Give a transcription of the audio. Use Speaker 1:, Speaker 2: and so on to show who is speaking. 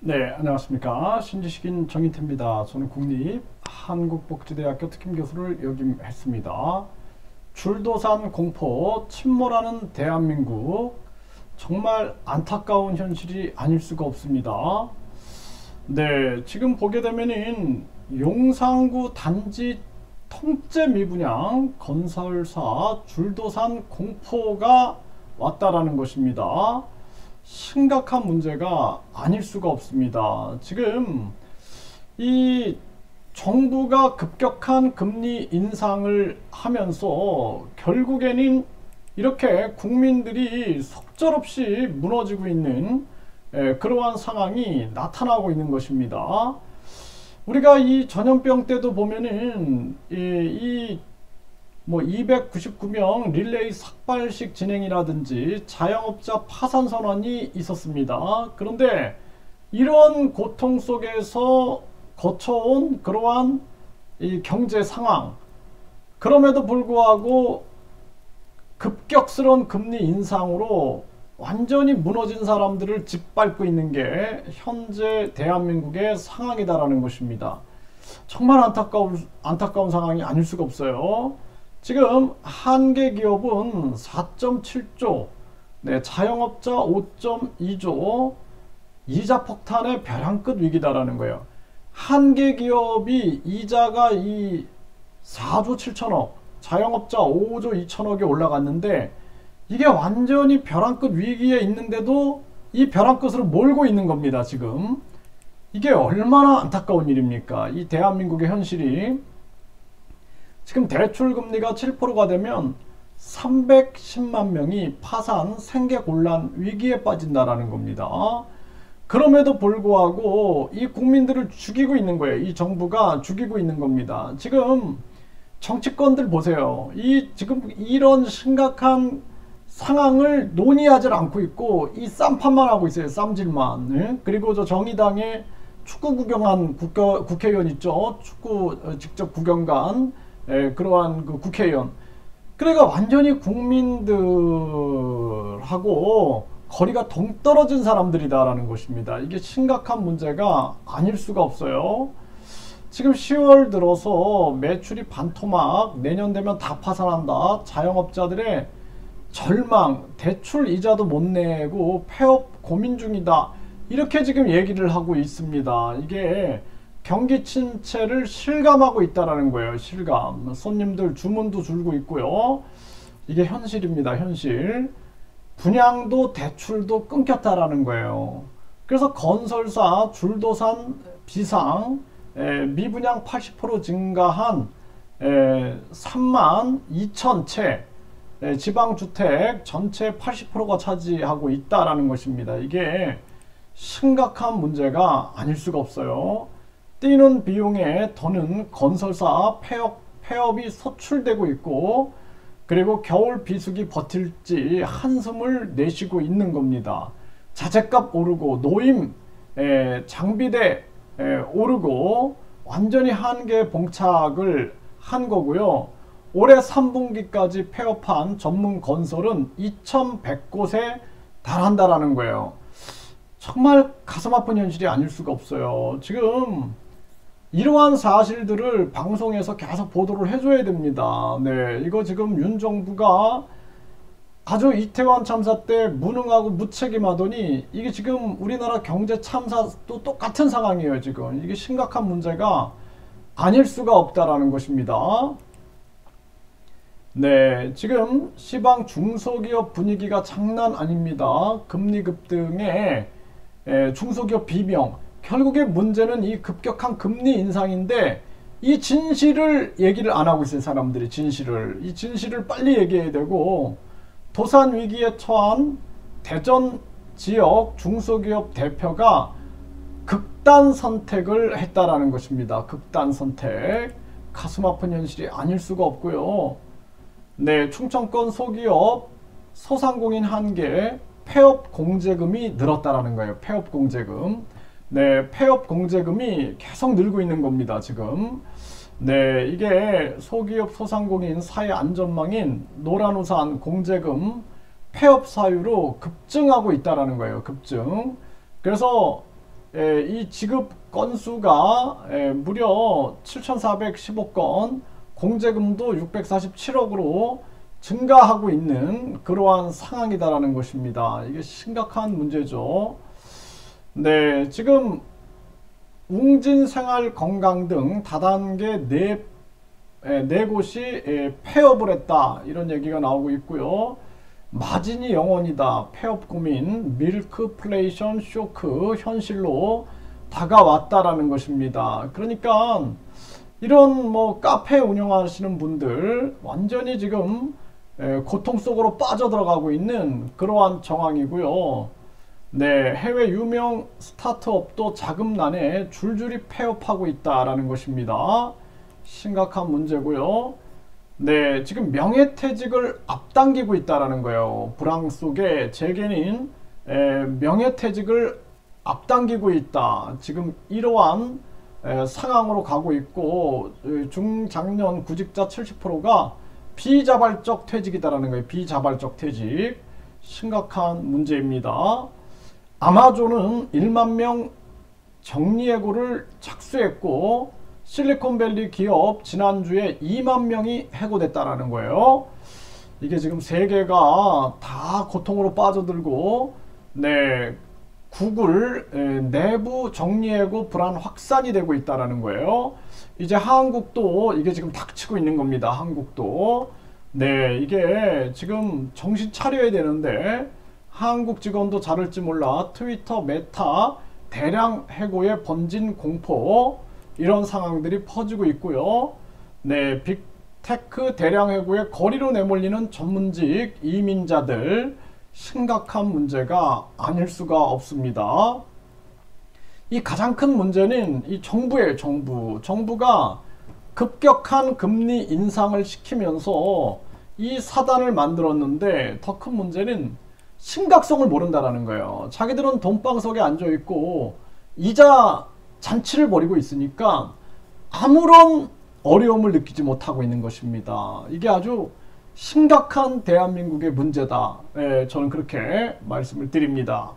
Speaker 1: 네, 안녕하십니까. 신지식인 정인태입니다. 저는 국립한국복지대학교 특임교수를 역임했습니다. 줄도산 공포, 침몰하는 대한민국, 정말 안타까운 현실이 아닐 수가 없습니다. 네, 지금 보게 되면은 용산구 단지 통째 미분양 건설사 줄도산 공포가 왔다라는 것입니다. 심각한 문제가 아닐 수가 없습니다. 지금 이 정부가 급격한 금리 인상을 하면서 결국에는 이렇게 국민들이 속절없이 무너지고 있는 그러한 상황이 나타나고 있는 것입니다. 우리가 이 전염병 때도 보면은 299명 릴레이 삭발식 진행이라든지 자영업자 파산 선언이 있었습니다. 그런데 이런 고통 속에서 거쳐온 그러한 이 경제 상황, 그럼에도 불구하고 급격스러운 금리 인상으로 완전히 무너진 사람들을 짓밟고 있는 게 현재 대한민국의 상황이다라는 것입니다. 정말 안타까운 상황이 아닐 수가 없어요. 지금 한계 기업은 4.7조, 자영업자 5.2조, 이자 폭탄의 벼랑 끝 위기다라는 거예요. 한계 기업이 이자가 4조 7천억, 자영업자 5조 2천억에 올라갔는데 이게 완전히 벼랑 끝 위기에 있는데도 이 벼랑 끝으로 몰고 있는 겁니다. 지금 이게 얼마나 안타까운 일입니까? 이 대한민국의 현실이 지금 대출금리가 7%가 되면 310만 명이 파산, 생계곤란 위기에 빠진다라는 겁니다. 그럼에도 불구하고 이 국민들을 죽이고 있는 거예요. 이 정부가 죽이고 있는 겁니다. 지금 정치권들 보세요. 지금 이런 심각한 상황을 논의하지 않고 있고 이 쌈판만 하고 있어요. 쌈질만. 네? 그리고 저 정의당의 축구 구경한 국회의원 있죠. 축구 직접 구경 간 그러한 그 국회의원. 그러니까 완전히 국민들하고 거리가 동떨어진 사람들이다라는 것입니다. 이게 심각한 문제가 아닐 수가 없어요. 지금 10월 들어서 매출이 반토막, 내년 되면 다 파산한다. 자영업자들의 절망, 대출 이자도 못 내고 폐업 고민 중이다. 이렇게 지금 얘기를 하고 있습니다. 이게 경기 침체를 실감하고 있다라는 거예요. 실감. 손님들 주문도 줄고 있고요. 이게 현실입니다. 현실. 분양도 대출도 끊겼다라는 거예요. 그래서 건설사 줄도산 비상 미분양 80% 증가한 3만 2천 채 지방주택 전체 80%가 차지하고 있다라는 것입니다. 이게 심각한 문제가 아닐 수가 없어요. 뛰는 비용에 더는 건설사 폐업이 소출되고 있고, 그리고 겨울 비수기 버틸지 한숨을 내쉬고 있는 겁니다. 자재값 오르고 노임 장비대 오르고 완전히 한계 봉착을 한 거고요. 올해 3분기까지 폐업한 전문 건설은 2100곳에 달한다라는 거예요. 정말 가슴 아픈 현실이 아닐 수가 없어요. 지금 이러한 사실들을 방송에서 계속 보도를 해줘야 됩니다. 네, 이거 지금 윤 정부가 아주 이태원 참사 때 무능하고 무책임하더니 이게 지금 우리나라 경제 참사도 똑같은 상황이에요. 지금 이게 심각한 문제가 아닐 수가 없다라는 것입니다. 네, 지금 시방 중소기업 분위기가 장난 아닙니다. 금리 급등에 중소기업 비명. 결국에 문제는 이 급격한 금리 인상인데 이 진실을 얘기를 안 하고 있어요. 사람들이 이 진실을 빨리 얘기해야 되고, 도산 위기에 처한 대전 지역 중소기업 대표가 극단 선택을 했다라는 것입니다. 극단 선택. 가슴 아픈 현실이 아닐 수가 없고요. 네, 충청권 소기업 소상공인 한계 폐업 공제금이 늘었다라는 거예요. 폐업 공제금. 네, 폐업 공제금이 계속 늘고 있는 겁니다. 지금. 네, 이게 소기업 소상공인 사회 안전망인 노란우산 공제금 폐업 사유로 급증하고 있다라는 거예요. 급증. 그래서 이 지급 건수가 무려 7,415건, 공제금도 647억으로 증가하고 있는 그러한 상황이다라는 것입니다. 이게 심각한 문제죠. 네, 지금 웅진생활건강 등 다단계 네 곳이 폐업을 했다, 이런 얘기가 나오고 있고요. 마진이 영원이다, 폐업 고민, 밀크플레이션 쇼크 현실로 다가왔다라는 것입니다. 그러니까 이런 뭐 카페 운영하시는 분들 완전히 지금 고통 속으로 빠져들어가고 있는 그러한 정황이고요. 네, 해외 유명 스타트업도 자금난에 줄줄이 폐업하고 있다라는 것입니다. 심각한 문제고요. 네, 지금 명예퇴직을 앞당기고 있다라는 거예요. 불황 속에 재계는 명예퇴직을 앞당기고 있다, 지금 이러한 상황으로 가고 있고, 중장년 구직자 70%가 비자발적 퇴직이다라는 거예요. 비자발적 퇴직. 심각한 문제입니다. 아마존은 1만 명 정리해고를 착수했고, 실리콘밸리 기업 지난주에 2만 명이 해고됐다라는 거예요. 이게 지금 세계가 다 고통으로 빠져들고, 네, 구글 내부 정리해고 불안 확산이 되고 있다라는 거예요. 이제 한국도 이게 지금 닥치고 있는 겁니다. 한국도. 네, 이게 지금 정신 차려야 되는데 한국 직원도 자를지 몰라 트위터 메타 대량 해고에 번진 공포, 이런 상황들이 퍼지고 있고요. 네, 빅테크 대량 해고에 거리로 내몰리는 전문직 이민자들, 심각한 문제가 아닐 수가 없습니다. 이 가장 큰 문제는 이 정부예요. 정부가 급격한 금리 인상을 시키면서 이 사단을 만들었는데, 더 큰 문제는 심각성을 모른다라는 거예요. 자기들은 돈방석에 앉아있고 이자 잔치를 벌이고 있으니까 아무런 어려움을 느끼지 못하고 있는 것입니다. 이게 아주 심각한 대한민국의 문제다. 저는 그렇게 말씀을 드립니다.